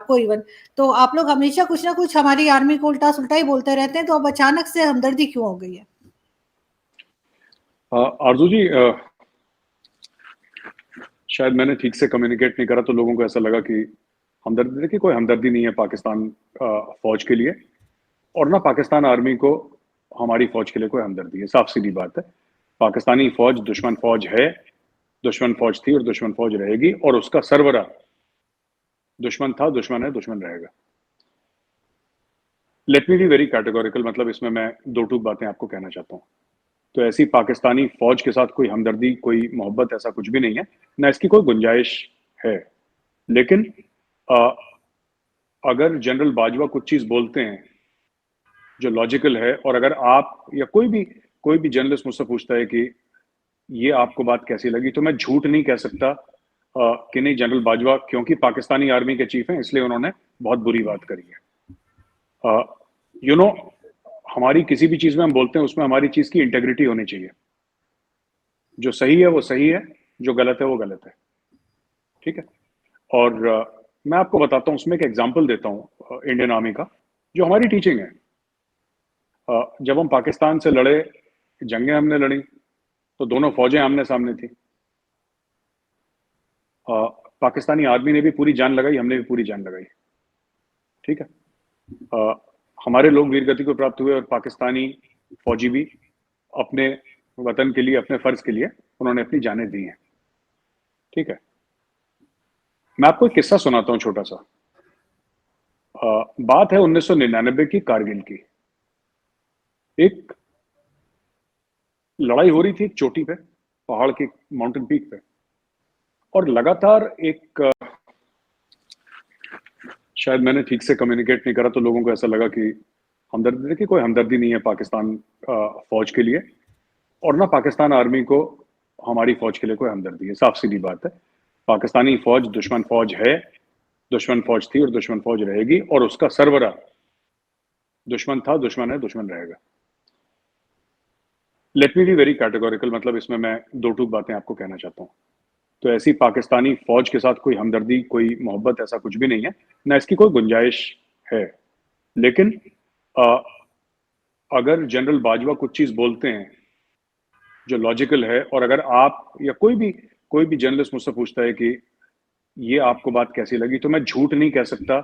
आपको इवन, तो आप लोग हमेशा कुछ ना कुछ हमारी आर्मी को उल्टा सुल्टा ही बोलते रहते हैं, तो अब अचानक से हमदर्दी क्यों हो गई है? आरजू जी, शायद मैंने ठीक से कम्युनिकेट नहीं करा तो लोगों को ऐसा लगा कि हमदर्दी, देखिए कोई हमदर्दी नहीं है पाकिस्तान फौज के लिए, और ना पाकिस्तान आर्मी को हमारी फौज के लिए कोई हमदर्दी है। साफ सीधी बात है, पाकिस्तानी फौज दुश्मन फौज है, दुश्मन फौज थी और दुश्मन फौज रहेगी, और उसका सरबरा दुश्मन था, दुश्मन है, दुश्मन रहेगा। Let me be very categorical, मतलब इसमें मैं दो टूक बातें आपको कहना चाहता हूँ। तो ऐसी पाकिस्तानी फौज के साथ कोई हमदर्दी, कोई मोहब्बत, ऐसा कुछ भी नहीं है, ना इसकी कोई गुंजाइश है। लेकिन अगर जनरल बाजवा कुछ चीज बोलते हैं जो लॉजिकल है, और अगर आप या कोई भी जर्नलिस्ट मुझसे पूछता है कि ये आपको बात कैसी लगी, तो मैं झूठ नहीं कह सकता कि नहीं, जनरल बाजवा क्योंकि पाकिस्तानी आर्मी के चीफ हैं इसलिए उन्होंने बहुत बुरी बात करी है। यू नो, हमारी किसी भी चीज में हम बोलते हैं उसमें हमारी चीज की इंटेग्रिटी होनी चाहिए। जो सही है वो सही है, जो गलत है वो गलत है, ठीक है। और मैं आपको बताता हूँ, उसमें एक एग्जांपल देता हूँ इंडियन आर्मी का, जो हमारी टीचिंग है। जब हम पाकिस्तान से लड़े, जंगें हमने लड़ी, तो दोनों फौजें आमने सामने थी। पाकिस्तानी आर्मी ने भी पूरी जान लगाई, हमने भी पूरी जान लगाई, ठीक है। हमारे लोग वीरगति को प्राप्त हुए, और पाकिस्तानी फौजी भी अपने वतन के लिए, अपने फर्ज के लिए उन्होंने अपनी जानें दी हैं, ठीक है। मैं आपको एक किस्सा सुनाता हूं छोटा सा। बात है 1999 की, कारगिल की। एक लड़ाई हो रही थी एक चोटी पे, पहाड़ के माउंटेन पीक पे, और लगातार एक शायद मैंने ठीक से कम्युनिकेट नहीं करा तो लोगों को ऐसा लगा कि हमदर्दी, देखिए कोई हमदर्दी नहीं है पाकिस्तान फौज के लिए, और ना पाकिस्तान आर्मी को हमारी फौज के लिए कोई हमदर्दी है। साफ सीधी बात है, पाकिस्तानी फौज दुश्मन फौज है, दुश्मन फौज थी और दुश्मन फौज रहेगी, और उसका सरबरा दुश्मन था, दुश्मन है, दुश्मन रहेगा। Let me be very categorical, मतलब इसमें मैं दो टूक बातें आपको कहना चाहता हूँ। तो ऐसी पाकिस्तानी फौज के साथ कोई हमदर्दी, कोई मोहब्बत, ऐसा कुछ भी नहीं है, ना इसकी कोई गुंजाइश है। लेकिन अगर जनरल बाजवा कुछ चीज बोलते हैं जो लॉजिकल है, और अगर आप या कोई भी जर्नलिस्ट मुझसे पूछता है कि ये आपको बात कैसी लगी, तो मैं झूठ नहीं कह सकता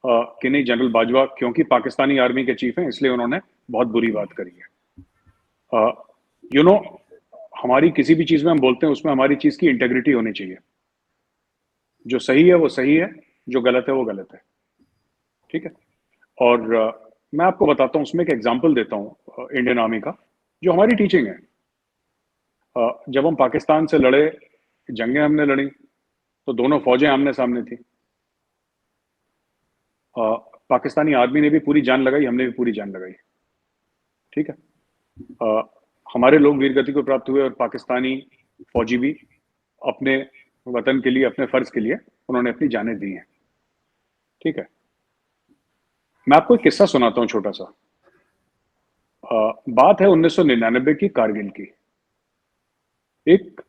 कि नहीं, जनरल बाजवा क्योंकि पाकिस्तानी आर्मी के चीफ हैं इसलिए उन्होंने बहुत बुरी बात करी है। यू नो, हमारी किसी भी चीज में हम बोलते हैं उसमें हमारी चीज की इंटेग्रिटी होनी चाहिए। जो सही है वो सही है, जो गलत है वो गलत है, ठीक है। और मैं आपको बताता हूँ, उसमें एक एग्जांपल देता हूँ इंडियन आर्मी का, जो हमारी टीचिंग है। जब हम पाकिस्तान से लड़े, जंगें हमने लड़ी, तो दोनों फौजें आमने सामने थी। पाकिस्तानी आर्मी ने भी पूरी जान लगाई, हमने भी पूरी जान लगाई, ठीक है। हमारे लोग वीरगति को प्राप्त हुए, और पाकिस्तानी फौजी भी अपने वतन के लिए, अपने फर्ज के लिए उन्होंने अपनी जानें दी हैं, ठीक है। मैं आपको एक किस्सा सुनाता हूं छोटा सा। बात है 1999 की, कारगिल की। एक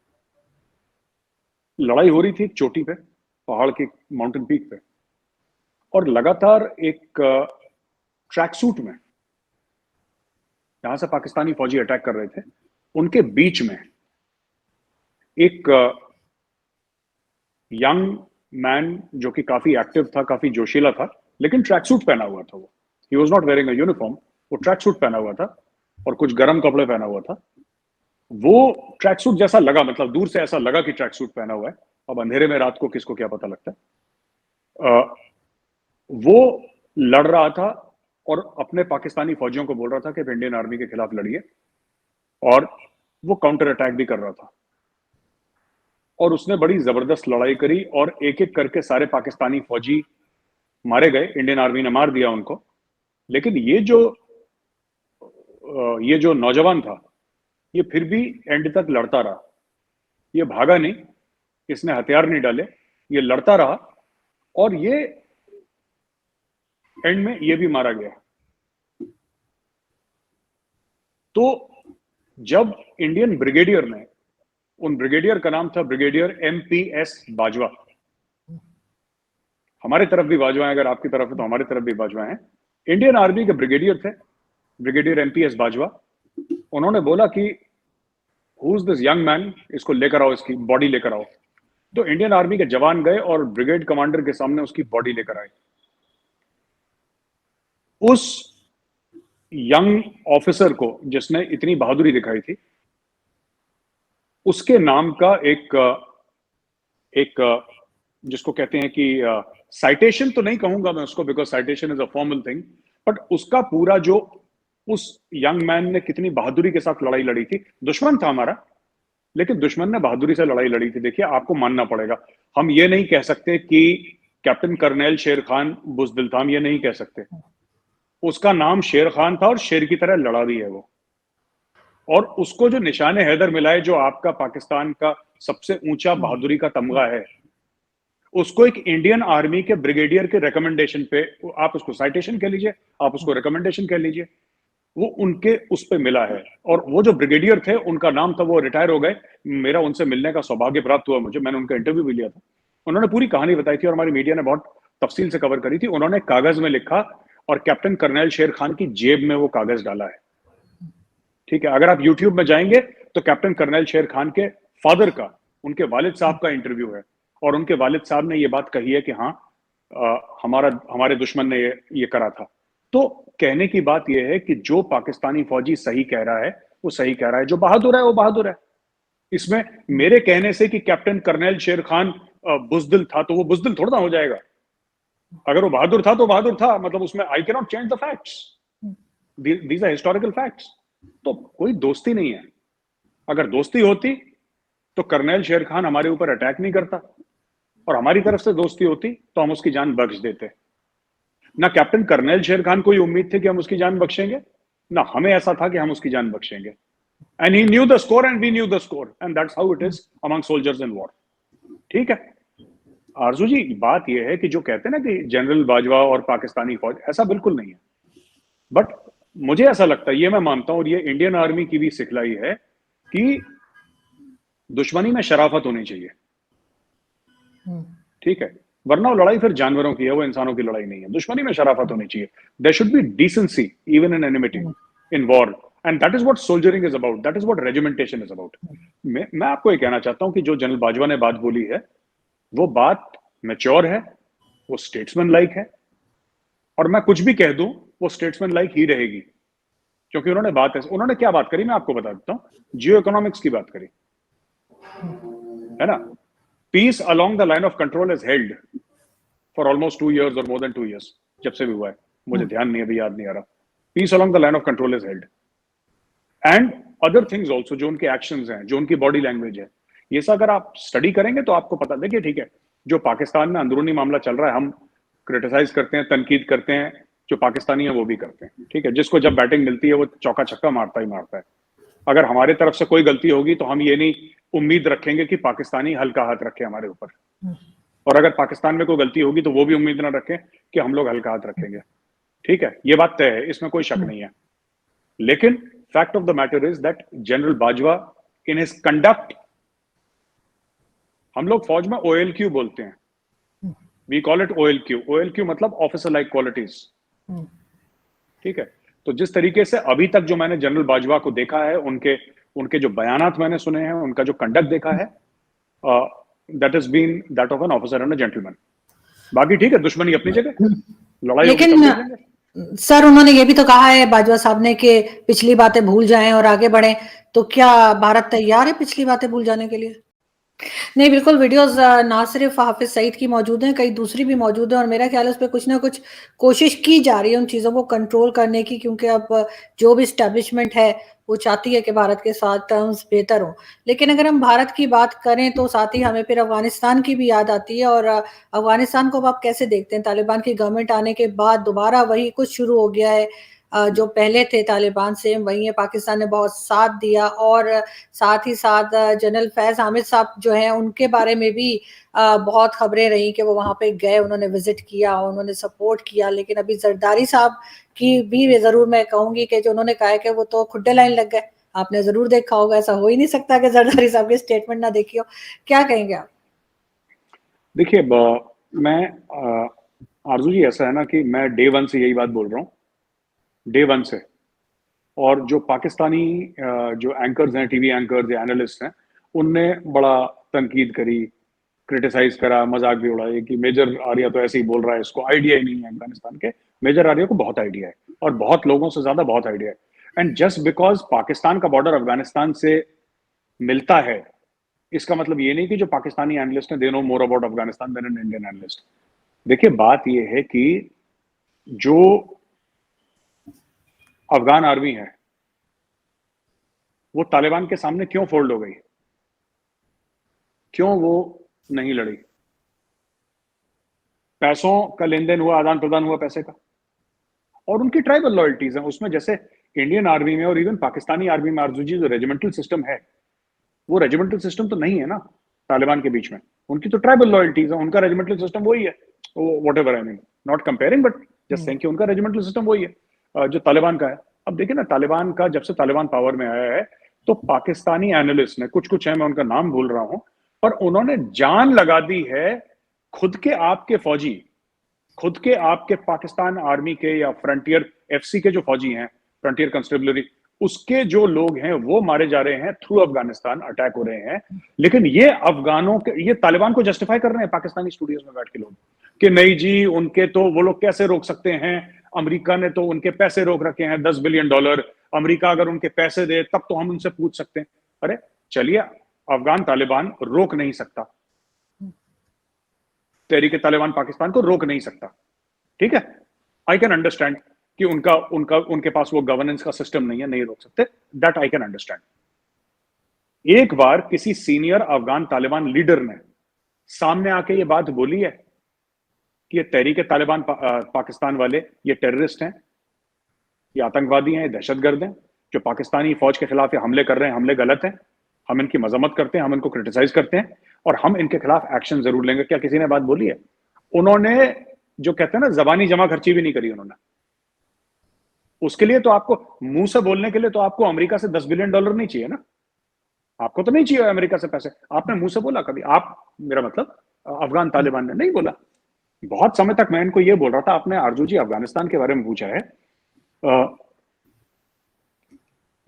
लड़ाई हो रही थी एक चोटी पे, पहाड़ के माउंटेन पीक पे, और लगातार एक ट्रैक सूट में, जहां से पाकिस्तानी फौजी अटैक कर रहे थे, उनके बीच में एक यंग मैन जो कि काफी एक्टिव था, काफी जोशीला था, लेकिन ट्रैक सूट पहना हुआ था। वो he was not wearing a uniform, वो ट्रैक सूट पहना हुआ था और कुछ गर्म कपड़े पहना हुआ था। वो ट्रैक सूट जैसा लगा, मतलब दूर से ऐसा लगा कि ट्रैक सूट पहना हुआ है। अब अंधेरे में रात को किसको क्या पता लगता है। वो लड़ रहा था और अपने पाकिस्तानी फौजियों को बोल रहा था कि आप इंडियन आर्मी के खिलाफ लड़िए, और वो काउंटर अटैक भी कर रहा था। और उसने बड़ी जबरदस्त लड़ाई करी, और एक एक करके सारे पाकिस्तानी फौजी मारे गए, इंडियन आर्मी ने मार दिया उनको। लेकिन ये जो नौजवान था, ये फिर भी एंड तक लड़ता रहा। ये भागा नहीं, इसने हथियार नहीं डाले, ये लड़ता रहा, और ये एंड में ये भी मारा गया। तो जब इंडियन ब्रिगेडियर ने, उन ब्रिगेडियर का नाम था ब्रिगेडियर MPS बाजवा, हमारे तरफ भी बाजवा है, अगर आपकी तरफ है तो हमारी तरफ भी बाजवा है। इंडियन आर्मी के ब्रिगेडियर थे, ब्रिगेडियर एमपीएस बाजवा। उन्होंने बोला कि who is this young man, इसको लेकर आओ, इसकी बॉडी लेकर आओ। तो इंडियन आर्मी के जवान गए और ब्रिगेड कमांडर के सामने उसकी बॉडी लेकर आए। उस यंग ऑफिसर को जिसने इतनी बहादुरी दिखाई थी, उसके नाम का एक जिसको कहते हैं कि साइटेशन तो नहीं कहूंगा मैं उसको, because citation is a formal thing, but उसका पूरा जो उस यंग मैन ने कितनी बहादुरी के साथ लड़ाई लड़ी थी। दुश्मन था हमारा, लेकिन दुश्मन ने बहादुरी से लड़ाई लड़ी थी। देखिए, आपको मानना पड़ेगा, हम ये नहीं कह सकते कि कैप्टन कर्नल शेर खान बुजदिल था, हम ये नहीं कह सकते। उसका नाम शेर खान था और शेर की तरह लड़ा भी है वो। और उसको जो निशाने हैदर मिला है, जो आपका पाकिस्तान का सबसे ऊंचा बहादुरी का तमगा है, उसको एक इंडियन आर्मी के ब्रिगेडियर के रिकमेंडेशन पे, आप उसको साइटेशन कह लीजिए, आप उसको रिकमेंडेशन कह लीजिए, वो उनके उस पे मिला है। और वो जो ब्रिगेडियर थे, उनका नाम था, वो रिटायर हो गए। मेरा उनसे मिलने का सौभाग्य प्राप्त हुआ मुझे, मैंने उनका इंटरव्यू भी लिया था। उन्होंने पूरी कहानी बताई थी और हमारी मीडिया ने बहुत तफसील से कवर करी थी। उन्होंने कागज में लिखा और कैप्टन कर्नल शेर खान की जेब में वो कागज डाला है। ठीक है, अगर आप यूट्यूब में जाएंगे तो कैप्टन कर्नल शेर खान के फादर का, उनके वालिद साहब का इंटरव्यू है, और उनके वालिद साहब ने ये बात कही है कि हाँ, हमारे दुश्मन ने ये करा था। तो कहने की बात यह है कि जो पाकिस्तानी फौजी सही कह रहा है वो सही कह रहा है, जो बहादुर है वो बहादुर है। इसमें मेरे कहने से कि कैप्टन कर्नल शेर खान बुजदिल था तो वो बुजदिल थोड़ा ना हो जाएगा। अगर वो बहादुर था तो बहादुर था, मतलब उसमें I can not change the facts, these are historical facts. तो कोई दोस्ती नहीं है। अगर दोस्ती होती तो कर्नल शेर खान हमारे ऊपर अटैक नहीं करता, और हमारी तरफ से दोस्ती होती तो हम उसकी जान बख्श देते। ना कैप्टन कर्नल शेर खान को उम्मीद थी कि हम उसकी जान बख्शेंगे, ना हमें ऐसा था कि हम उसकी जान बख्शेंगे। And he knew the score and we knew the score, and that's how it is among soldiers in war. ठीक है आरजू जी, बात यह है कि जो कहते हैं ना कि जनरल बाजवा और पाकिस्तानी फौज, ऐसा बिल्कुल नहीं है। बट मुझे ऐसा लगता है, ये मैं मानता हूं, और ये इंडियन आर्मी की भी सिखलाई है कि दुश्मनी में शराफत होनी चाहिए। ठीक है, वरना वो लड़ाई फिर जानवरों की है, वो इंसानों की लड़ाई नहीं है। दुश्मनी में शराफत होनी चाहिए। There should be decency even in enmity, in war, and that is what soldiering is about, that is what regimentation is about. मैं आपको ये कहना चाहता हूं कि जो जनरल बाजवा ने बात बोली है, वो बात मैच्योर है, वो स्टेट्समैन लाइक है, और मैं कुछ भी कह दूं वो स्टेट्समैन लाइक ही रहेगी, क्योंकि उन्होंने क्या बात करी मैं आपको बता देता हूं। जियो इकोनॉमिक्स की बात करी है ना। Peace along the line of control is held for almost 2 years और मोर देन 2 years, जब से भी हुआ है मुझे ध्यान नहीं, अभी याद नहीं आ रहा। Peace along the line of control is held, and other things also, जो उनके एक्शंस हैं, जो उनकी बॉडी लैंग्वेज है, ये सब अगर आप स्टडी करेंगे तो आपको पता। देखिए ठीक है, जो पाकिस्तान में अंदरूनी मामला चल रहा है, हम क्रिटिसाइज करते हैं, तनकीद करते हैं, जो पाकिस्तानी है वो भी करते हैं। ठीक है, जिसको जब बैटिंग मिलती है वो चौका छक्का मारता ही मारता है। अगर हमारे तरफ से कोई गलती होगी तो हम ये नहीं उम्मीद रखेंगे कि पाकिस्तानी हल्का हाथ रखे हमारे ऊपर, और अगर पाकिस्तान में कोई गलती होगी तो वो भी उम्मीद ना रखें कि हम लोग हल्का हाथ रखेंगे। ठीक है, ये बात तय है, इसमें कोई शक नहीं है। लेकिन fact of the matter is that general Bajwa in his conduct, हम लोग फौज में OLQ बोलते हैं, we call it OLQ। OLQ मतलब ऑफिसर लाइक क्वालिटीज। ठीक है, तो जिस तरीके से अभी तक जो मैंने जनरल बाजवा को देखा है, उनके जो बयानात मैंने सुने हैं, उनका जो कंडक्ट देखा है, that is been that of an officer and a gentleman. बाकी ठीक है, दुश्मनी अपनी जगह, लड़ाई लेकिन होगी तब देख लेंगे। सर, उन्होंने ये भी तो कहा है बाजवा साहब ने कि पिछली बातें भूल जाएं और आगे बढ़ें। तो क्या भारत तैयार है पिछली बातें भूल जाने के लिए? नहीं, बिल्कुल। वीडियोस ना सिर्फ हाफिज सईद की मौजूद हैं, कई दूसरी भी मौजूद हैं, और मेरा ख्याल है उस पर कुछ ना कुछ कोशिश की जा रही है उन चीज़ों को कंट्रोल करने की, क्योंकि अब जो भी स्टैब्लिशमेंट है वो चाहती है कि भारत के साथ टर्म्स बेहतर हों। लेकिन अगर हम भारत की बात करें तो साथ ही हमें फिर अफगानिस्तान की भी याद आती है। और अफगानिस्तान को अब आप कैसे देखते हैं? तालिबान की गवर्नमेंट आने के बाद दोबारा वही कुछ शुरू हो गया है, जो पहले थे तालिबान से वही है। पाकिस्तान ने बहुत साथ दिया, और साथ ही साथ जनरल फैज हामिद साहब जो हैं उनके बारे में भी बहुत खबरें रही कि वो वहाँ पे गए, उन्होंने विजिट किया, उन्होंने सपोर्ट किया। लेकिन अभी जरदारी साहब की भी जरूर मैं कहूंगी कि जो उन्होंने कहा है कि वो तो खुड्डे लाइन लग गए। आपने जरूर देखा होगा, ऐसा हो ही नहीं सकता कि जरदारी साहब की स्टेटमेंट ना देखी हो। क्या कहेंगे आप? देखिए, मैं आरजू जी, ऐसा है ना कि मैं डे वन से यही बात बोल रहा हूँ, डे वन से। और जो पाकिस्तानी जो एंकर्स हैं, टीवी एंकर्स या एनालिस्ट हैं, उनने बड़ा तनकीद करी, क्रिटिसाइज करा, मजाक भी उड़ाई कि मेजर आर्या तो ऐसे ही बोल रहा है, इसको आइडिया ही नहीं है अफगानिस्तान के। मेजर आर्या को बहुत आइडिया है, और बहुत लोगों से ज्यादा बहुत आइडिया है। एंड जस्ट बिकॉज पाकिस्तान का बॉर्डर अफगानिस्तान से मिलता है, इसका मतलब ये नहीं कि जो पाकिस्तानी एनालिस्ट हैं they know more about Afghanistan than an Indian analyst. देखिए, बात ये है कि जो अफगान आर्मी है वो तालिबान के सामने क्यों फोल्ड हो गई, क्यों वो नहीं लड़ी? पैसों का लेन देन हुआ, आदान प्रदान हुआ पैसे का, और उनकी ट्राइबल लॉयल्टीज हैं उसमें। जैसे इंडियन आर्मी में और इवन पाकिस्तानी आर्मी में आरजू जी जो रेजिमेंटल सिस्टम है, वो रेजिमेंटल सिस्टम तो नहीं है ना तालिबान के बीच में। उनकी तो ट्राइबल लॉयल्टीज है, उनका रेजिमेंटल सिस्टम वही है। What ever, I mean not comparing, but just saying कि उनका रेजिमेंटल सिस्टम वही है जो तालिबान का है। अब देखिए ना, तालिबान का जब से तालिबान पावर में आया है, तो पाकिस्तानी एनालिस्ट ने, कुछ कुछ है, मैं उनका नाम भूल रहा हूं, पर उन्होंने जान लगा दी है खुद के आपके फौजी, खुद के आपके पाकिस्तान आर्मी के या फ्रंटियर एफसी के जो फौजी हैं, फ्रंटियर कंस्टेबलरी, उसके जो लोग हैं वो मारे जा रहे हैं थ्रू अफगानिस्तान, अटैक हो रहे हैं। लेकिन ये अफगानों के, ये तालिबान को जस्टिफाई कर रहे हैं पाकिस्तानी स्टूडियोज में बैठ के लोग, कि नहीं जी उनके तो वो लोग कैसे रोक सकते हैं, अमेरिका ने तो उनके पैसे रोक रखे हैं $10 बिलियन, अमेरिका अगर उनके पैसे दे तब तो हम उनसे पूछ सकते हैं। अरे चलिए, अफगान तालिबान रोक नहीं सकता, तहरीक तालिबान पाकिस्तान को रोक नहीं सकता, ठीक है, आई कैन अंडरस्टैंड कि उनका उनका उनके पास वो गवर्नेंस का सिस्टम नहीं है, नहीं रोक सकते, दैट आई कैन अंडरस्टैंड। एक बार किसी सीनियर अफगान तालिबान लीडर ने सामने आके ये बात बोली है कि ये तहरीक तालिबान पाकिस्तान वाले ये टेररिस्ट हैं, ये आतंकवादी हैं, ये दहशतगर्द हैं, जो पाकिस्तानी फौज के खिलाफ ये हमले कर रहे हैं, हमले गलत हैं, हम इनकी मजम्मत करते हैं, हम इनको क्रिटिसाइज करते हैं, और हम इनके खिलाफ एक्शन जरूर लेंगे। क्या किसी ने बात बोली है? उन्होंने, जो कहते हैं ना, जबानी जमा खर्ची भी नहीं करी उन्होंने। उसके लिए तो आपको, मुंह से बोलने के लिए तो आपको अमेरिका से $10 बिलियन नहीं चाहिए ना, आपको तो नहीं चाहिए अमेरिका से पैसे। आपने मुंह से बोला कभी? आप, मेरा मतलब अफगान तालिबान ने नहीं बोला। बहुत समय तक मैं इनको ये बोल रहा था। आपने आरजू जी अफगानिस्तान के बारे में पूछा है,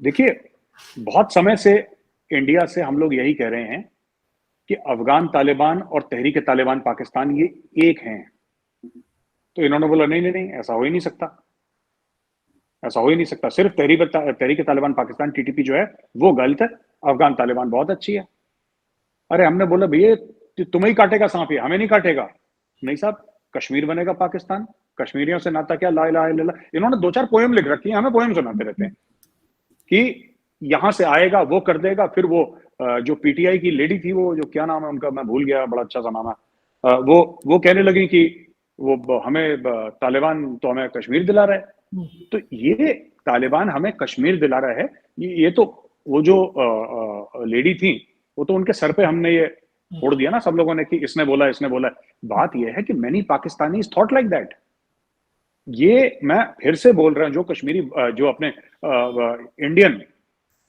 देखिए बहुत समय से इंडिया से हम लोग यही कह रहे हैं कि अफगान तालिबान और तहरीक तालिबान पाकिस्तान ये एक हैं। तो इन्होंने बोला नहीं नहीं नहीं, ऐसा हो ही नहीं सकता, ऐसा हो ही नहीं सकता, सिर्फ तहरीक तालिबान पाकिस्तान टीटीपी जो है वो गलत है, अफगान तालिबान बहुत अच्छी है। अरे हमने बोला भैया तुम्हें ही काटेगा सांप, ये हमें नहीं काटेगा। नहीं साहब, कश्मीर बनेगा पाकिस्तान, कश्मीरियों से नाता क्या, ला इलाहा इल्लल्लाह। इन्होंने 2-4 पोएम लिख रखी है, हमें पोएम सुनाते रहते हैं कि यहां से आएगा वो कर देगा। फिर वो जो पीटीआई की लेडी थी, वो जो क्या नाम है उनका, मैं भूल गया, बड़ा अच्छा सा नाम है, वो कहने लगी कि वो हमें तालिबान तो हमें कश्मीर दिला रहा है। तो ये तालिबान हमें कश्मीर दिला रहा है, ये तो वो जो लेडी थी, वो तो उनके सर पे हमने ये फोड़ दिया ना सब लोगों ने कि इसने बोला, इसने बोला। बात यह है कि many Pakistani thought like that. ये मैं फिर से बोल रहा हूं, जो कश्मीरी, जो अपने इंडियन,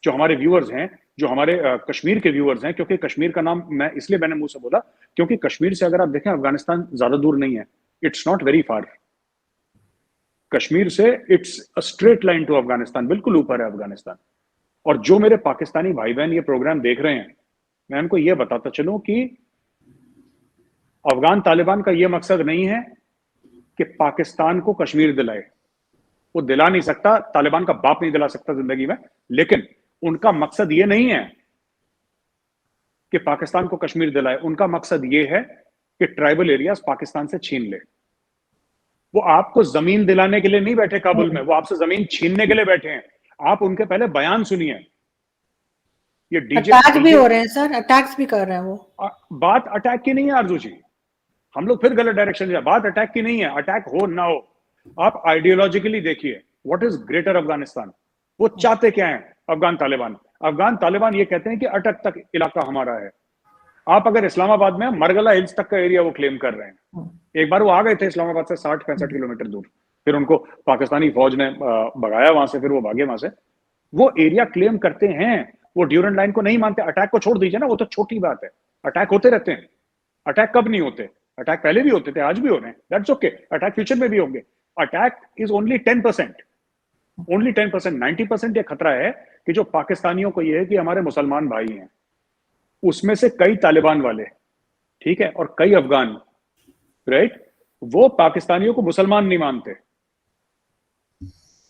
जो हमारे व्यूअर्स हैं, जो हमारे कश्मीर के व्यूअर्स हैं, क्योंकि कश्मीर का नाम मैं इसलिए मैंने मुंह से बोला क्योंकि कश्मीर से अगर आप देखें अफगानिस्तान ज्यादा दूर नहीं है, it's not very far. Kashmir से it's a straight line to Afghanistan, बिल्कुल ऊपर है अफगानिस्तान। और जो मेरे पाकिस्तानी भाई बहन ये प्रोग्राम देख रहे हैं, मैं उनको ये बताता चलूं कि अफगान तालिबान का ये मकसद नहीं है कि पाकिस्तान को कश्मीर दिलाए, वो दिला नहीं सकता, तालिबान का बाप नहीं दिला सकता जिंदगी में। लेकिन उनका मकसद ये नहीं है कि पाकिस्तान को कश्मीर दिलाए, उनका मकसद ये है कि ट्राइबल एरियाज पाकिस्तान से छीन ले। वो आपको जमीन दिलाने के लिए नहीं बैठे काबुल में, वो आपसे जमीन छीनने के लिए बैठे हैं। आप उनके पहले बयान सुनिए। ये अटैक भी हो रहे हैं सर, अटैक्स भी कर रहे हैं वो। बात अटैक की नहीं है आरजू जी, हम लोग फिर गलत डायरेक्शन में। बात अटैक की नहीं है, अटैक हो ना हो, आप आइडियोलॉजिकली देखिए व्हाट इज ग्रेटर अफगानिस्तान। वो चाहते क्या है अफगान तालिबान? अफगान तालिबान ये कहते हैं कि अटक तक इलाका हमारा है। आप अगर इस्लामाबाद में मरगला हिल्स तक का एरिया वो क्लेम कर रहे हैं। एक बार वो आ गए थे इस्लामाबाद से 60-65 किलोमीटर दूर, फिर उनको पाकिस्तानी फौज ने भगाया वहां से, फिर वो भागे वहां से। वो एरिया क्लेम करते हैं, वो ड्यूरेंट लाइन को नहीं मानते। अटैक को छोड़ दीजिए ना, वो तो छोटी बात है, अटैक होते रहते हैं। अटैक कब नहीं होते? अटैक पहले भी होते थे, आज भी हो रहे हैं, दैट्स ओके, अटैक फ्यूचर में भी होंगे। Attack is only 10%, only 10%। 90% ये खतरा है कि जो पाकिस्तानियों को ये है कि हमारे मुसलमान भाई हैं, उसमें से कई तालिबान वाले, ठीक है, और कई अफगान, राइट, वो पाकिस्तानियों को मुसलमान नहीं मानते।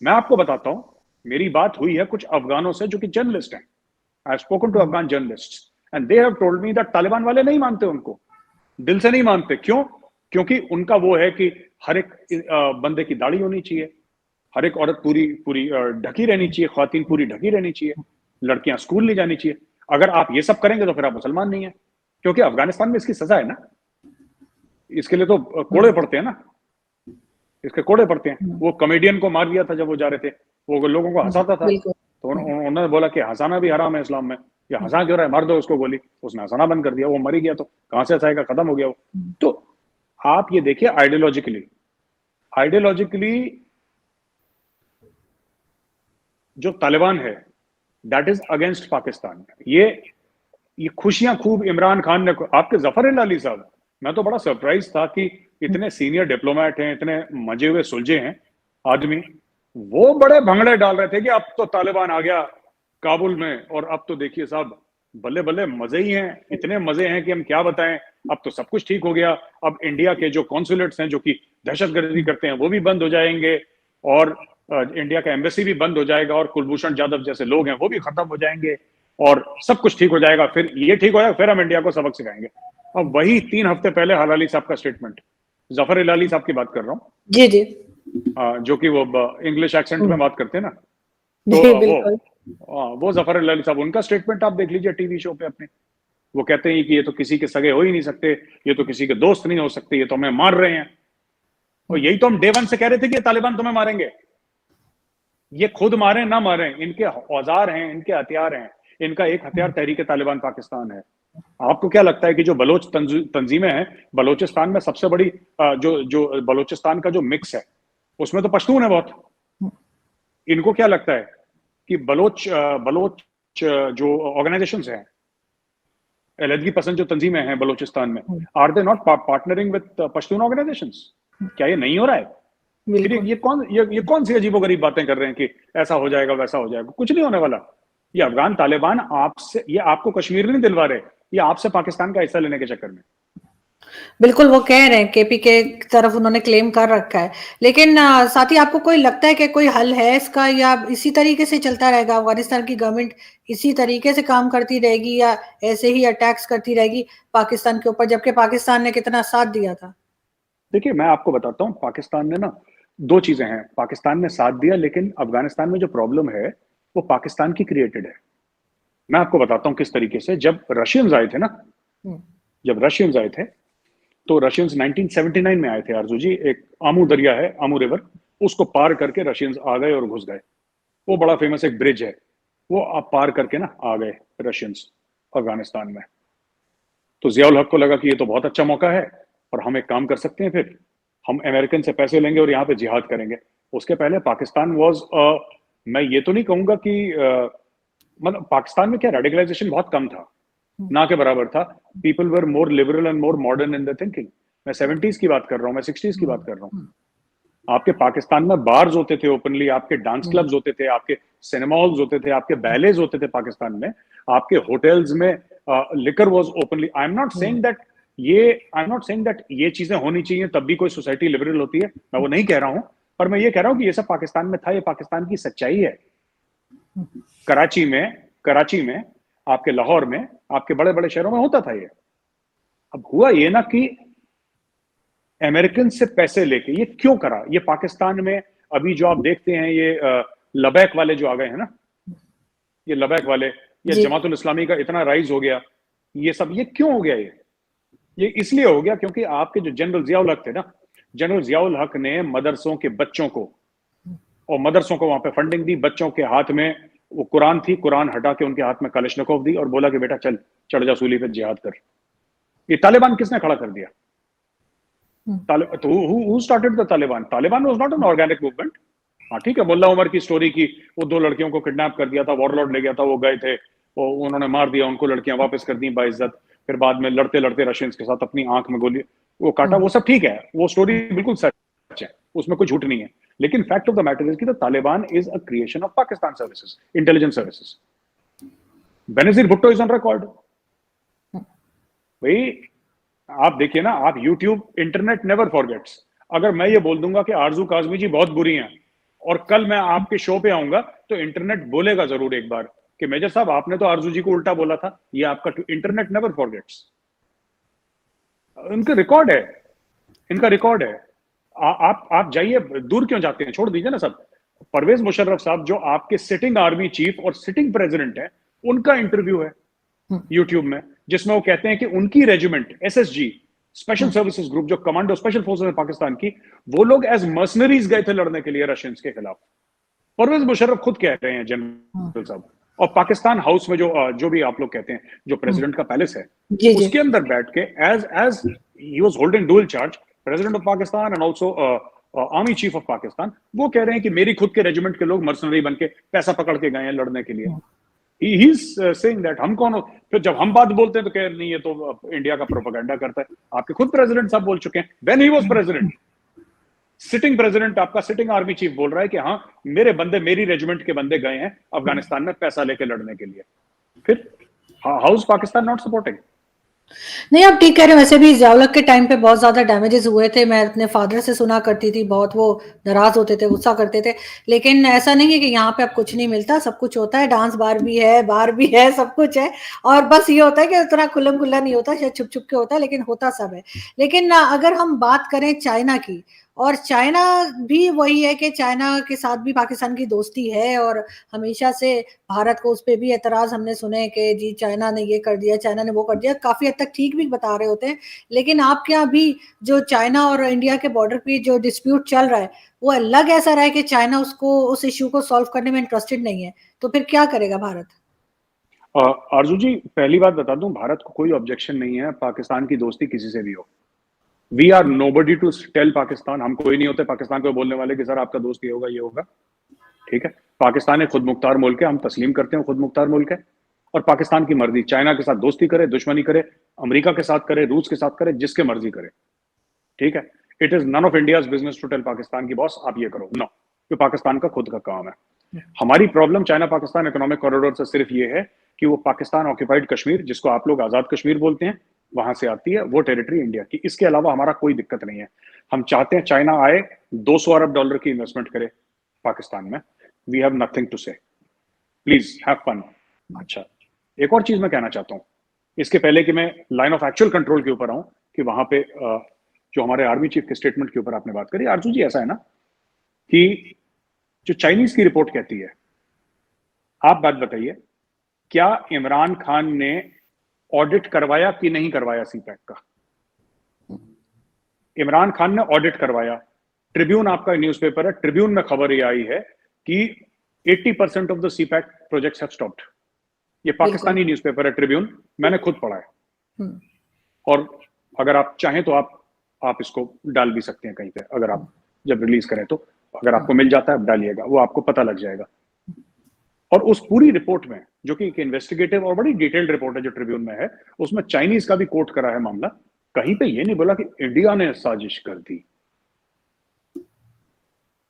मैं आपको बताता हूं, मेरी बात हुई है कुछ अफगानों से जो कि जर्नलिस्ट हैं। I have spoken to Afghan journalists and they have told me that Taliban वाले नहीं मानते उनको, दिल से नहीं मानते। क्यों? क्योंकि उनका वो है कि हर एक बंदे की दाढ़ी होनी चाहिए, हर एक औरत पूरी पूरी ढकी रहनी चाहिए, ख्वातीन पूरी ढकी रहनी चाहिए, लड़कियां स्कूल नहीं जानी चाहिए। अगर आप ये सब करेंगे तो फिर आप मुसलमान नहीं है, क्योंकि अफगानिस्तान में इसकी सजा है ना, इसके लिए तो कोड़े पड़ते हैं ना, इसके कोड़े पड़ते हैं। वो कॉमेडियन को मार दिया था जब वो जा रहे थे, वो लोगों को हंसाता था, तो उन्होंने बोला कि हंसाना भी हराम है इस्लाम में, या हंसा क्यों रहा है, मार दो उसको गोली। उसने हंसाना बंद कर दिया, वो मर ही गया, तो कहां से हंसाएगा, खत्म हो गया वो। तो आप ये देखिए, आइडियोलॉजिकली जो तालिबान है दैट इज अगेंस्ट पाकिस्तान। ये खुशियां खूब इमरान खान ने, आपके जफर इलाली साहब, मैं तो बड़ा सरप्राइज था कि इतने सीनियर डिप्लोमेट हैं, इतने मजे हुए सुलझे हैं आदमी, वो बड़े भंगड़े डाल रहे थे कि अब तो तालिबान आ गया काबुल में, और अब तो देखिए साहब बल्ले बल्ले मजे ही हैं, इतने मजे हैं कि हम क्या बताएं, अब तो सब कुछ ठीक हो गया। अब इंडिया के जो कॉन्सुलेट्स हैं जो कि दहशतगर्दी करते हैं वो भी बंद हो जाएंगे, और इंडिया का एम्बेसी भी बंद हो जाएगा, और कुलभूषण जाधव जैसे लोग हैं वो भी खत्म हो जाएंगे, और सब कुछ ठीक हो जाएगा। फिर ये ठीक हो जाएगा, फिर हम इंडिया को सबक सिखाएंगे। अब वही 3 हफ्ते पहले हलाली साहब का स्टेटमेंट, जफर इलाली साहब की बात कर रहा हूँ, जी जी, जो कि वो इंग्लिश एक्सेंट में बात करते हैं ना, तो जी बिल्कुल। वो जफर इलाही साहब, उनका स्टेटमेंट आप देख लीजिए टीवी शो पे अपने। वो कहते हैं कि ये तो किसी के सगे हो ही नहीं सकते, ये तो किसी के दोस्त नहीं हो सकते, ये तो हमें मार रहे हैं। और यही तो हम डे 1 से कह रहे थे कि ये तालिबान तुम्हें मारेंगे। ये खुद मारे ना मारे, इनके औजार हैं, इनके हथियार हैं। इनका एक हथियार तहरीक तालिबान पाकिस्तान है। आपको क्या लगता है कि जो बलोच तंजीमें हैं बलोचिस्तान में, सबसे बड़ी जो बलोचिस्तान का जो मिक्स है उसमें तो पश्तून है बहुत। इनको क्या लगता है कि बलोच जो ऑर्गेनाइजेशंस हैं, अलहदगी पसंद जो तंजीमें हैं बलोचिस्तान में, are they not partnering with Pashtun organisations? क्या ये नहीं हो रहा है? फिर ये कौन सी अजीबोगरीब बातें कर रहे हैं कि ऐसा हो जाएगा वैसा हो जाएगा? कुछ नहीं होने वाला। ये अफगान तालिबान आपसे, ये आपको कश्मीर नहीं दिलवा रहे, ये आपसे पाकिस्तान का हिस्सा लेने के चक्कर में। बिल्कुल, वो कह रहे हैं केपी के तरफ उन्होंने क्लेम कर रखा है। लेकिन साथ ही आपको कोई लगता है कि कोई हल है इसका, या इसी तरीके से चलता रहेगा, अफगानिस्तान की गवर्नमेंट इसी तरीके से काम करती रहेगी, या ऐसे ही अटैक्स करती रहेगी पाकिस्तान के ऊपर, जबकि पाकिस्तान ने कितना साथ दिया था? देखिए, मैं आपको बताता हूँ, पाकिस्तान ने ना 2 चीजें हैं। पाकिस्तान ने साथ दिया, लेकिन अफगानिस्तान में जो प्रॉब्लम है वो पाकिस्तान की क्रिएटेड है। मैं आपको बताता हूँ किस तरीके से। जब रशियंस आए थे ना, जब रशियंस आए थे, तो रशियंस 1979 में आए थे आरजू जी। एक आमू दरिया है, आमू रिवर, उसको पार करके रशियंस आ गए और घुस गए। वो बड़ा फेमस एक ब्रिज है, वो आप पार करके ना आ गए रशियंस अफगानिस्तान में। तो जियाउल हक को लगा कि ये तो बहुत अच्छा मौका है और हम एक काम कर सकते हैं, फिर हम अमेरिकन से पैसे लेंगे और यहाँ पे जिहाद करेंगे। उसके पहले पाकिस्तान वाज, मैं ये तो नहीं कहूंगा कि मतलब पाकिस्तान में क्या रेडिकलाइजेशन बहुत कम था, ना के बराबर था। People were more liberal and more modern in the thinking. मैं 70s की बात कर रहा हूँ, मैं 60s की बात कर रहा हूँ। आपके पाकिस्तान में बार्स होते थे ओपनली, आपके डांस क्लब्स होते थे, आपके सिनेमा हॉल्स होते थे, आपके बैलेज होते थे पाकिस्तान में, आपके होटल्स में liquor was openly. I am not saying that ये चीजें होनी चाहिए तब भी कोई सोसाइटी लिबरल होती है, मैं वो नहीं कह रहा हूं, पर मैं ये कह रहा हूं कि ये सब पाकिस्तान में था, ये पाकिस्तान की सच्चाई है। कराची में, आपके लाहौर में, आपके बड़े बड़े शहरों में होता था ये। अब हुआ ये ना कि अमेरिकन से पैसे लेके ये क्यों करा? ये पाकिस्तान में अभी जो आप देखते हैं, ये लबैक वाले जो आ गए हैं ना, ये लबैक वाले, ये जमातुल इस्लामी का इतना राइज हो गया, ये सब ये क्यों हो गया? ये इसलिए हो गया क्योंकि आपके जो जनरल जियाउल हक थे ना, जनरल जियाउल हक ने मदरसों के बच्चों को, और मदरसों को वहां पे फंडिंग दी, बच्चों के हाथ में वो कुरान थी, कुरान हटा के उनके हाथ में कलिश्निकोव दी और बोला कि बेटा चल चढ़ जा सूली पे जिहाद कर। ये तालिबान किसने खड़ा कर दिया? तो who started the Taliban? Taliban was not an organic movement. हाँ ठीक है, मुल्ला उमर की स्टोरी की, वो 2 लड़कियों को किडनैप कर दिया था, वॉरलॉर्ड ले गया था, वो गए थे, वो उन्होंने मार दिया उनको, लड़कियां वापस कर दी बाइज्जत। फिर बाद में लड़ते लड़ते रशियंस के साथ अपनी आंख में गोली, वो काटा, वो सब ठीक है, वो स्टोरी बिल्कुल सच है, उसमें कोई झूठ नहीं है, लेकिन fact of the matter is कि the Taliban is a creation of Pakistan services, intelligence services. Benazir Bhutto is on record. भाई आप देखिए ना, आप यूट्यूब, इंटरनेट नेवर फॉरगेट्स। अगर मैं ये बोल दूंगा कि आरजू काजमी जी बहुत बुरी हैं और कल मैं आपके शो पे आऊंगा तो इंटरनेट बोलेगा जरूर एक बार कि मेजर साहब आपने तो आरजू जी को उल्टा बोला था। ये आपका इंटरनेट नेवर फॉरगेट्स। इनका रिकॉर्ड है, इनका रिकॉर्ड है। आप जाइए, दूर क्यों जाते हैं, छोड़ दीजिए ना सब। परवेज मुशर्रफ साहब जो आपके सिटिंग आर्मी चीफ और सिटिंग प्रेसिडेंट है, उनका इंटरव्यू है यूट्यूब में, जिसमें वो कहते हैं कि उनकी regiment SSG, special services group, जो कमांडो स्पेशल फोर्सेस है पाकिस्तान की, वो लोग एज मर्सनरीज गए थे लड़ने के लिए रशियंस के खिलाफ। परवेज मुशर्रफ खुद कह रहे हैं जनरल साहब। और पाकिस्तान हाउस में जो भी आप लोग कहते हैं, जो प्रेसिडेंट का पैलेस है, उसके अंदर बैठ के as as he was holding dual charge, president of Pakistan and also army chief of Pakistan, वो कह रहे हैं कि मेरी खुद के रेजिमेंट के लोग मर्सनरी बन के पैसा पकड़ के गए हैं लड़ने के लिए। He is saying that हम कौन हो? फिर जब हम बात बोलते हैं तो कह नहीं, ये तो इंडिया का प्रोपेगेंडा करता है। आपके खुद प्रेसिडेंट साहब बोल चुके हैं, when he was president, sitting president, आपका सिटिंग आर्मी चीफ बोल रहा है कि हाँ मेरे बंदे, मेरी रेजिमेंट के बंदे गए हैं अफगानिस्तान में पैसा लेके लड़ने के लिए। फिर हाउस पाकिस्तान नॉट सपोर्टिंग? नहीं, आप ठीक कह रहे हैं। वैसे भी ज़िया-उल-हक के टाइम पे बहुत ज़्यादा डैमेजेस हुए थे। मैं अपने फादर से सुना करती थी, बहुत वो नाराज़ होते थे, गुस्सा करते थे। लेकिन ऐसा नहीं है कि यहाँ पे अब कुछ नहीं मिलता, सब कुछ होता है। डांस बार भी है, बार भी है, सब कुछ है। और बस ये होता है कि उतना खुल्लम-खुल्ला नहीं होता, शायद छुप-छुप के होता है, लेकिन होता सब है। लेकिन अगर हम बात करें चाइना की, और चाइना भी वही है कि चाइना के साथ भी पाकिस्तान की दोस्ती है, और हमेशा से भारत को उस पे भी एतराज़ हमने सुने कि जी चाइना ने ये कर दिया, चाइना ने वो कर दिया। काफ़ी हद तक ठीक भी बता रहे होते हैं। लेकिन आपके यहाँ भी जो चाइना और इंडिया के बॉर्डर पे जो डिस्प्यूट चल रहा है, वो लग ऐसा रहा है कि चाइना उसको, उस इश्यू को सॉल्व करने में इंटरेस्टेड नहीं है। तो फिर क्या करेगा भारत? आरजू जी, पहली बात बता दूं, भारत को कोई ऑब्जेक्शन नहीं है पाकिस्तान की दोस्ती किसी से भी हो। We are nobody to tell Pakistan, हम कोई नहीं होते पाकिस्तान को बोलने वाले कि सर आपका दोस्त ये होगा, ये होगा। ठीक है, पाकिस्तान एक खुद मुख्तार मुल्क है, हम तस्लीम करते हैं खुद मुख्तार मुल्क है। और पाकिस्तान की मर्जी, चाइना के साथ दोस्ती करे, दुश्मनी करे, अमेरिका के साथ करे, रूस के साथ करे, जिसके मर्जी करे। ठीक है, it is none of India's business to tell Pakistan की बॉस आप ये करो, नो, ये पाकिस्तान का खुद का काम है। हमारी problem China Pakistan economic corridor से सिर्फ ये है कि वो पाकिस्तान ऑक्यूपाइड कश्मीर, जिसको आप लोग आजाद कश्मीर बोलते हैं, वहां से आती है, वो टेरिटरी इंडिया की। इसके अलावा हमारा कोई दिक्कत नहीं है। हम चाहते हैं चाइना आए, $200 अरब की इन्वेस्टमेंट करे पाकिस्तान में, वी हैव नथिंग टू से, प्लीज हैव फन। अच्छा, एक और चीज मैं कहना चाहता हूं, इसके पहले कि मैं लाइन ऑफ एक्चुअल कंट्रोल के ऊपर आऊं, कि वहां पे जो हमारे आर्मी चीफ के स्टेटमेंट के ऊपर आपने बात करी, आरजू जी, ऐसा है ना कि जो चाइनीज की रिपोर्ट कहती है, आप बात बताइए, क्या इमरान खान ने ऑडिट करवाया कि नहीं करवाया सीपैक का? इमरान खान ने ऑडिट करवाया। ट्रिब्यून आपका न्यूज़पेपर है, ट्रिब्यून में खबर ये आई है कि 80% of the CPEC projects have stopped. ये पाकिस्तानी न्यूज़पेपर है ट्रिब्यून, मैंने खुद पढ़ा है। और अगर आप चाहें तो आप इसको डाल भी सकते हैं कहीं पे, अगर आप जब रिलीज करें तो, अगर आपको मिल जाता है आप डालिएगा, वो आपको पता लग जाएगा। और उस पूरी रिपोर्ट में, जो कि एक इन्वेस्टिगेटिव और बड़ी डिटेल्ड रिपोर्ट है जो ट्रिब्यून में है, उसमें चाइनीज का भी कोट करा है मामला। कहीं पे ये नहीं बोला कि इंडिया ने साजिश कर दी,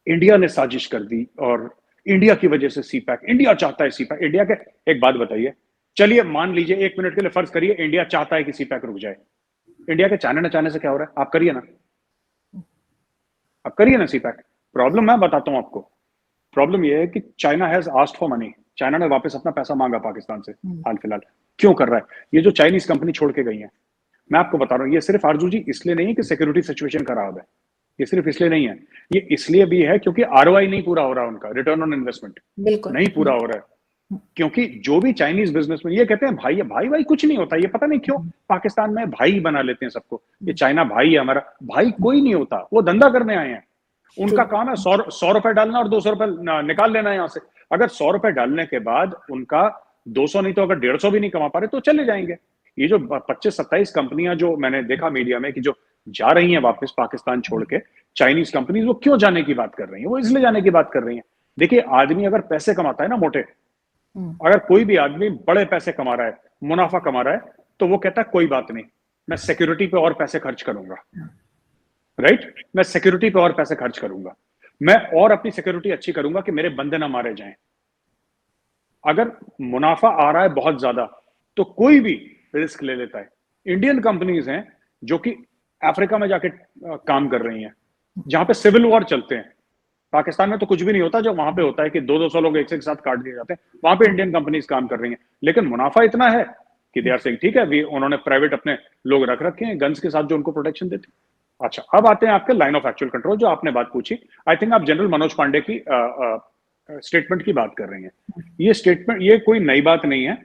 इंडिया ने साजिश कर दी और इंडिया की वजह से सीपैक, इंडिया चाहता है सीपैक। इंडिया के, एक बात बताइए, चलिए मान लीजिए एक मिनट के लिए फर्ज करिए इंडिया चाहता है कि सीपैक रुक जाए, इंडिया के चाहने न चाहने से क्या हो रहा है? आप करिए ना, आप करिए ना सीपैक। प्रॉब्लम मैं बताता हूं आपको, प्रॉब्लम यह है कि China has asked for money, China ने वापस अपना पैसा मांगा पाकिस्तान से हाल फिलहाल। क्यों कर रहा है? ये जो चाइनीज कंपनी छोड़ के गई है, मैं आपको बता रहा हूं, ये सिर्फ आरजू जी इसलिए नहीं है कि सिक्योरिटी सिचुएशन खराब है, ये सिर्फ इसलिए नहीं है, ये इसलिए भी है क्योंकि आरओआई नहीं पूरा हो रहा, उनका रिटर्न ऑन इन्वेस्टमेंट नहीं पूरा हो रहा है। क्योंकि जो भी चाइनीज बिजनेसमैन ये कहते हैं भाई, भाई भाई कुछ नहीं होता, ये पता नहीं क्यों पाकिस्तान में भाई बना लेते हैं सबको, ये चाइना भाई है हमारा। भाई कोई नहीं होता, वो धंधा करने आए हैं, उनका काम है 100 रुपए डालना और 200 रुपए निकाल लेना है यहाँ से। अगर 100 रुपए डालने के बाद उनका 200 नहीं तो अगर 150 भी नहीं कमा पा रहे तो चले जाएंगे। ये जो 25-27 कंपनियां जो मैंने देखा मीडिया में कि जो जा रही हैं वापस पाकिस्तान छोड़ के, चाइनीज कंपनीज, वो क्यों जाने की बात कर रही हैं? वो इसलिए जाने की बात कर रही हैं, देखिए आदमी अगर पैसे कमाता है ना मोटे, अगर कोई भी आदमी बड़े पैसे कमा रहा है, मुनाफा कमा रहा है, तो वो कहता है कोई बात नहीं, मैं सिक्योरिटी पे और पैसे खर्च करूंगा, राइट? मैं सिक्योरिटी पे और पैसे खर्च करूंगा, मैं और अपनी सिक्योरिटी अच्छी करूंगा कि मेरे बंदे ना मारे जाएं। अगर मुनाफा आ रहा है बहुत ज्यादा तो कोई भी रिस्क ले लेता है। इंडियन कंपनीज हैं जो कि अफ्रीका में जाके काम कर रही हैं, जहां पे सिविल वॉर चलते हैं। पाकिस्तान में तो कुछ भी नहीं होता, जो वहां पे होता है कि 200 लोग एक से साथ काट दिए जाते हैं, वहां पे इंडियन कंपनीज काम कर रही हैं। लेकिन मुनाफा इतना है कि दे आर सेइंग ठीक है, उन्होंने प्राइवेट अपने लोग रख रखे हैं गन्स के साथ जो उनको प्रोटेक्शन देते हैं। अच्छा, अब आते हैं आपके लाइन ऑफ एक्चुअल कंट्रोल, जो आपने बात पूछी। आई थिंक आप जनरल मनोज पांडे की स्टेटमेंट की बात कर रही हैं। ये स्टेटमेंट, ये कोई नई बात नहीं है।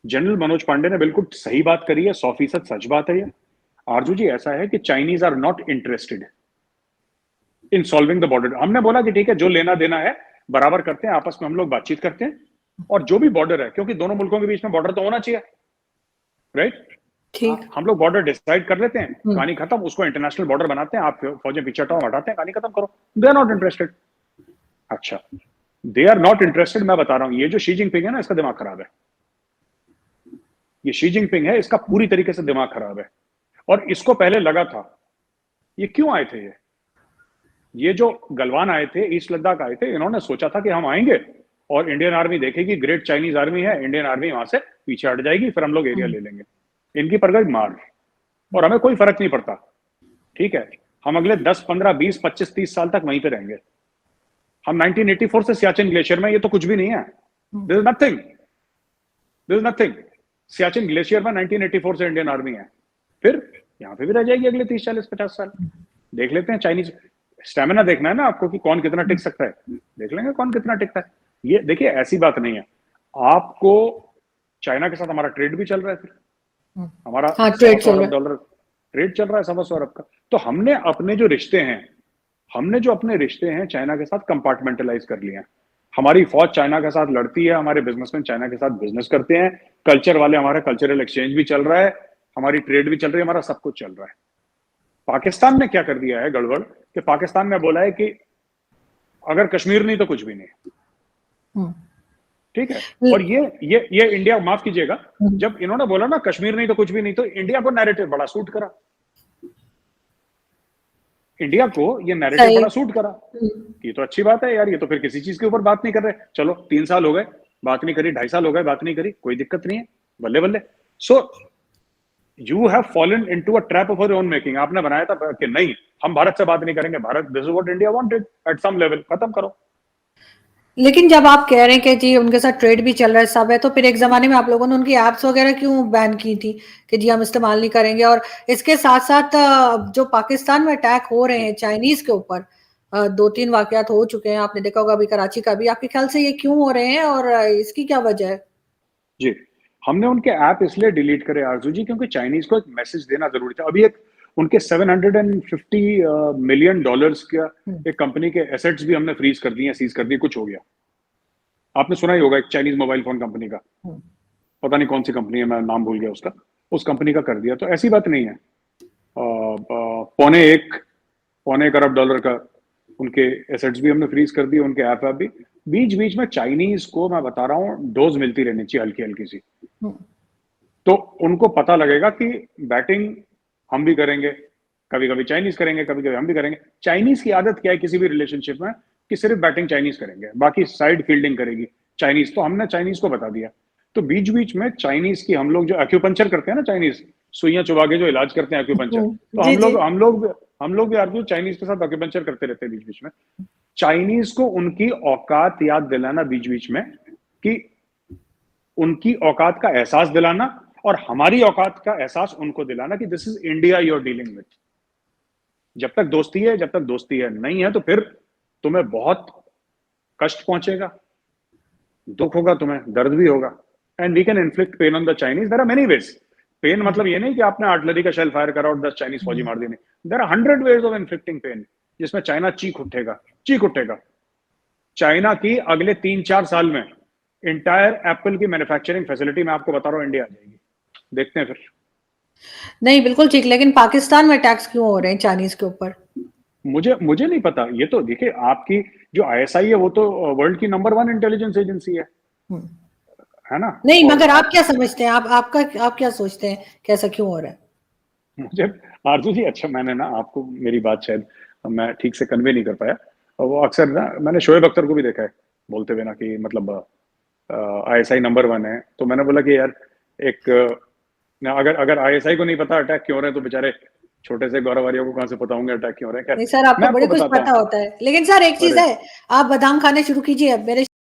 जनरल मनोज पांडे ने बिल्कुल सही बात करी है, 100% सच बात है ये। आरजू जी, ऐसा है कि Chinese are not interested in solving the border. हमने बोला कि ठीक है, जो लेना देना है बराबर करते हैं, आपस में हम लोग बातचीत करते हैं, और जो भी बॉर्डर है, क्योंकि दोनों मुल्कों के बीच में बॉर्डर तो होना चाहिए, राइट? ठीक। हम लोग बॉर्डर डिसाइड कर लेते हैं, कहानी खत्म, उसको इंटरनेशनल बॉर्डर बनाते हैं, आप फौजें पीछे हटाते हैं, कहानी खत्म करो। They are not interested. अच्छा, दे आर नॉट इंटरेस्टेड, मैं बता रहा हूं, ये जो शी जिनपिंग है ना, इसका दिमाग खराब है। ये शी जिनपिंग है, इसका पूरी तरीके से दिमाग खराब है, और इसको पहले लगा था। ये क्यों आए थे? ये जो गलवान आए थे, ईस्ट लद्दाख आए थे, इन्होंने सोचा था कि हम आएंगे और इंडियन आर्मी देखेगी ग्रेट चाइनीज आर्मी है, इंडियन आर्मी वहां से पीछे हट जाएगी, फिर हम लोग एरिया ले लेंगे। इनकी पड़ गई मार, और हमें कोई फर्क नहीं पड़ता। ठीक है, हम अगले 10, 15, 20, 25, 30 साल तक वहीं पे रहेंगे। हम 1984 से सियाचिन ग्लेशियर में, ये तो कुछ भी नहीं है। This is nothing, this is nothing. Siachen glacier में 1984 से इंडियन आर्मी है, फिर यहां पे भी रह जाएगी अगले 30, 40, 50 साल। देख लेते हैं, चाइनीज स्टेमिना देखना है ना आपको कि कौन कितना टिक सकता है, देख लेंगे कौन कितना टिकता है। ये देखिए, ऐसी बात नहीं है। आपको चाइना के साथ हमारा ट्रेड भी चल रहा है, फिर हमारा $100 अरब ट्रेड चल रहा है, $100 अरब का। तो हमने अपने जो रिश्ते हैं चाइना के साथ कंपार्टमेंटलाइज कर लिए हैं। हमारी फौज चाइना के साथ लड़ती है, हमारे बिजनेसमैन चाइना के साथ बिजनेस करते हैं, कल्चर वाले, हमारा कल्चरल एक्सचेंज भी चल रहा है, हमारी ट्रेड भी चल रही है, हमारा सब कुछ चल रहा है। पाकिस्तान ने क्या कर दिया है गड़बड़, कि पाकिस्तान ने बोला है कि अगर कश्मीर नहीं तो कुछ भी नहीं। ठीक है, और ये इंडिया, माफ कीजिएगा, जब इन्होंने बोला ना कश्मीर नहीं तो कुछ भी नहीं, तो इंडिया को नैरेटिव बड़ा सूट करा, इंडिया को ये नैरेटिव बड़ा सूट करा। ये तो अच्छी बात है यार, ये तो फिर किसी चीज के ऊपर बात नहीं कर रहे। चलो 3 साल हो गए बात नहीं करी, 2.5 साल हो गए बात नहीं करी, कोई दिक्कत नहीं है, बल्ले बल्ले। So you have fallen into a trap of your own making. आपने बनाया था कि नहीं, हम भारत से बात नहीं करेंगे, Bharat, this is what India wanted at some level, खत्म करो। लेकिन जब आप कह रहे हैं कि जी उनके साथ ट्रेड भी चल रहा है, सब है, तो फिर एक जमाने में आप लोगों ने उनकी एप्स वगैरह क्यों बैन की थी कि जी हम इस्तेमाल नहीं करेंगे? और इसके साथ साथ जो पाकिस्तान में अटैक हो रहे हैं चाइनीज के ऊपर, 2-3 वाकयात हो चुके हैं, आपने देखा होगा अभी कराची का भी। आपके ख्याल से ये क्यों हो रहे हैं और इसकी क्या वजह है? जी, हमने उनके ऐप इसलिए डिलीट करे आरजू जी, क्योंकि चाइनीज को एक मैसेज देना जरूरी था। अभी एक उनके $750 मिलियन का एक कंपनी के एसेट्स भी हमने फ्रीज कर दिए, सीज कर दिए, कुछ हो गया। आपने सुना ही होगा, एक चाइनीज मोबाइल फोन कंपनी का, पता नहीं कौन सी कंपनी है, मैं नाम भूल गया उसका, उस कंपनी का कर दिया। तो ऐसी बात नहीं है। $1.25 अरब का उनके एसेट्स भी हमने फ्रीज कर दिए, उनके ऐप भी। बीच बीच में चाइनीज को, मैं बता रहा हूँ, डोज मिलती रहनी चाहिए हल्की हल्की सी, तो उनको पता लगेगा कि बैटिंग हम भी करेंगे, कभी कभी चाइनीज करेंगे, कभी कभी हम भी करेंगे। चाइनीज की आदत क्या है किसी भी रिलेशनशिप में, कि सिर्फ बैटिंग चाइनीज करेंगे, बाकी साइड फील्डिंग करेगी चाइनीज। तो हमने चाइनीज को बता दिया। तो बीच बीच में चाइनीज की, हम लोग जो एक्यूपंचर करते हैं ना, चाइनीज सुइयां चुबा के जो इलाज करते हैं एक्यूपंचर, तो हम लोग भी आरजू चाइनीज के साथ एक्यूपंचर करते रहते हैं बीच बीच में। चाइनीज को उनकी औकात याद दिलाना बीच बीच में, कि उनकी औकात का एहसास दिलाना, और हमारी औकात का एहसास उनको दिलाना कि this is India you are dealing with. जब तक दोस्ती है, जब तक दोस्ती है, नहीं है तो फिर तुम्हें बहुत कष्ट पहुंचेगा, दुख होगा, तुम्हें दर्द भी होगा। And we can inflict pain on the Chinese. There are many ways. Pain मतलब ये नहीं कि आपने आर्टिलरी का शेल फायर करा और 10 चाइनीज फौजी मार दिए, नहीं। There are 100 ways of inflicting pain, जिसमें चाइना चीख उठेगा। चाइना की अगले 3-4 साल में इंटायर एप्पल की मैन्युफैक्चरिंग फैसिलिटी, मैं आपको बता रहा हूं, इंडिया आ जाएगी। देखते हैं फिर। नहीं, बिल्कुल ठीक, लेकिन पाकिस्तान में अटैक्स क्यों हो रहे हैं चाइनीज के ऊपर? मुझे नहीं पता। ये तो देखिए, आपकी जो ISI है वो तो वर्ल्ड की नंबर 1 इंटेलिजेंस एजेंसी है ना? नहीं, मगर आप क्या समझते हैं? आप क्या सोचते हैं कि ऐसा क्यों हो रहा है? मुझे आरजू जी, अच्छा मैंने ना आपको मेरी बात शायद मैं ठीक से कन्वे नहीं कर पाया। और वो अक्सर ना मैंने शोएब अख्तर को भी देखा है बोलते हुए ना कि मतलब आईएसआई नंबर 1 है। तो मैंने बोला कि यार एक ना अगर अगर आईएसआई को नहीं पता अटैक क्यों हो रहे हैं तो बेचारे छोटे से गौरव आर्या को कहाँ से पता होंगे अटैक क्यों हो रहे हैं। नहीं खैर सर, मैं आपको आपको बड़ी कुछ बताता पता हूँ। होता है। लेकिन सर एक चीज़ अरे है, आप बादाम खाने शुरू कीजिए अब मेरे